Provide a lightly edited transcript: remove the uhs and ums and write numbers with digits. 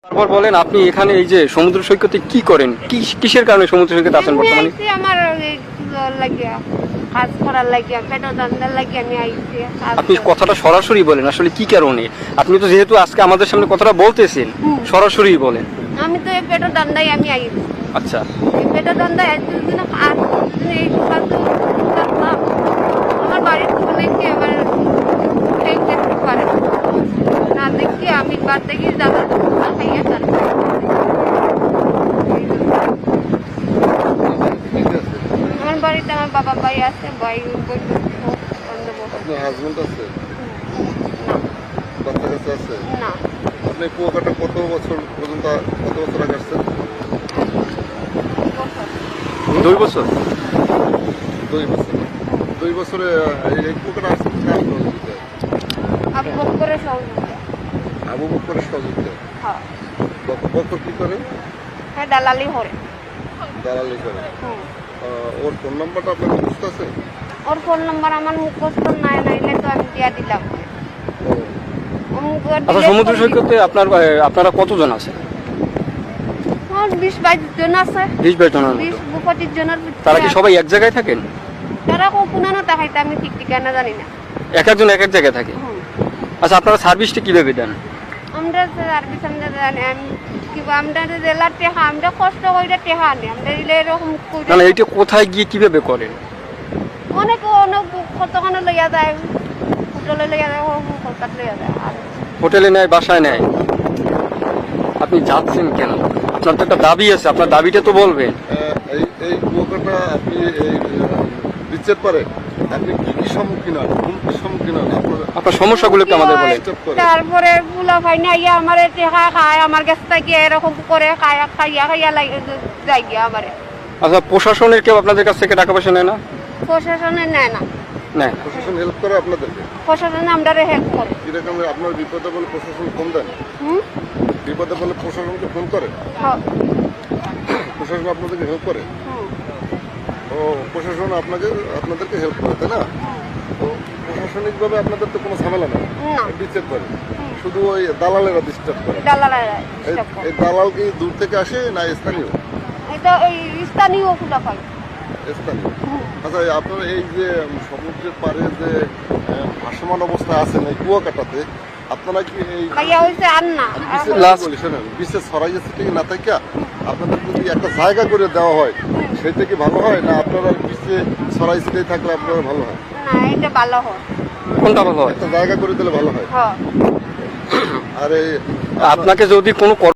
তারপর বলেন আপনি এখানে এই যে সমুদ্র সৈকতে কি করেন, কিসের কারণে সমুদ্র সৈকতে আছেন বর্তমানে? আমার লাগিয়া কাজ করার লাগিয়া পেট দান্দার লাগিয়া আমি আইছি। আপনি কথাটা সরাসরি বলেন, আসলে কি কারণে? আপনি তো যেহেতু আজকে আমাদের সামনে কথাটা বলতেছেন, সরাসরি বলেন। আমি তো এই পেট দান্দাই আমি আইছি। আচ্ছা, এই পেট দান্দাই একদিন আর এই কাজ করতাম। আমার বাড়ির কোনে কি আমার এই দেখতে পারে না, দেখি আমি বাদ দেখি দাদা খাইয়া তার আমার বাড়িতে আমার বাবা ভাই আছে, ভাই আপনার হাজবেন্ড আছে? বাচ্চা কাছে আছে? না। আপনি কুয়াকাটা কত বছর পর্যন্ত, কত বছর আগে আসছেন? 2 বছর। 2 বছর। 2 বছরে এই কুয়াকাটা আসছেন কার সহযোগিতায়? আবু বকরের সহযোগিতা। আবু বকরের সহযোগিতায়? হ্যাঁ। বকর কি করে? হ্যাঁ, দালালি করে। দালালি করে। ওর ফোন নাম্বারটা আপনার মুখস্থ আছে? ওর ফোন নাম্বার আমার মুখস্থ নাই, নাইলে তো আমি দিয়া দিলাম। আচ্ছা, সমুদ্র সৈকতে আপনারা কতজন আছেন? 20-22 জন আছে। 20-22 জনের মতো। 20-25 জনের তারা কি সবাই এক জায়গায় থাকেন? তারা কোন তাকাইতে আমি ঠিক ঠিকানা জানি না। এক একজন এক এক জায়গায় থাকে? আচ্ছা, আপনারা সার্ভিসটা কিভাবে দেন? আমরা সার্ভিস আমরা জানি আমি আমরা জেলার টেহা আমরা কষ্ট করে টেহা আনি, আমরা দিলে এরকম না, এইটা কোথায় গিয়ে কিভাবে করেন? অনেক কতখানে লইয়া যায়, হোটেলে লইয়া যায়, কলকাতা লইয়া যায়। আর হোটেলে নেয়, বাসায় নেয়? আপনি যাচ্ছেন কেন? আপনার তো একটা দাবি আছে, আপনার দাবিটা তো বলবেন। এই কুয়াকাটা আপনি এই বিচ্ছেদ পারে আপনি কি সম্মুখীন হন, কোন কি সম্মুখীন হন আপনার সমস্যাগুলো একটু আমাদের বলেন। তারপরে ফুলা ভাই না ইয়া আমার টেহা খায়, আমার কাছ থেকে এরকম করে খাইয়া খাইয়া যাই গিয়া আমারে। আচ্ছা, প্রশাসনের কেউ আপনাদের কাছ থেকে টাকা পয়সা নেয় না? প্রশাসনে নেয় না। নেয়। প্রশাসন হেল্প করে আপনাদেরকে? প্রশাসনে আমরা হেল্প করে। কিরকম আপনার বিপদে বলে প্রশাসন ফোন দেন? বিপদে বলে প্রশাসনকে ফোন করে? প্রশাসন আপনাদেরকে হেল্প করে? ও প্রশাসন আপনাদেরকে হেল্প করে, তাই না? তো প্রশাসনিকভাবে আপনাদের তো কোনো ঝামেলা নেই, বিচ্ছেদ করে, শুধু ওই দালালেরা ডিস্টার্ব করে। এই দালাল কি দূর থেকে আসে না স্থানীয়? এটা এই স্থানীয় ফুলা ভাই। স্থানীয়। আচ্ছা, আপনার এই যে সমুদ্রের পাড়ে যে ভাসমান অবস্থায় আছেন এই কুয়াকাটাতে, আপনারা কি এই বিশেষ ছড়াইয়া ছিটিয়ে না থাকে আপনাদের যদি একটা জায়গা করে দেওয়া হয় সেটা কি ভালো হয়, না আপনারা বিশে ছড়াই ছিটিয়ে থাকলে আপনারা ভালো হয়? না, এটা ভালো হয়। কোনটা ভালো হয়? একটা জায়গা করে দিলে ভালো হয়। আর এই আপনাকে যদি কোনো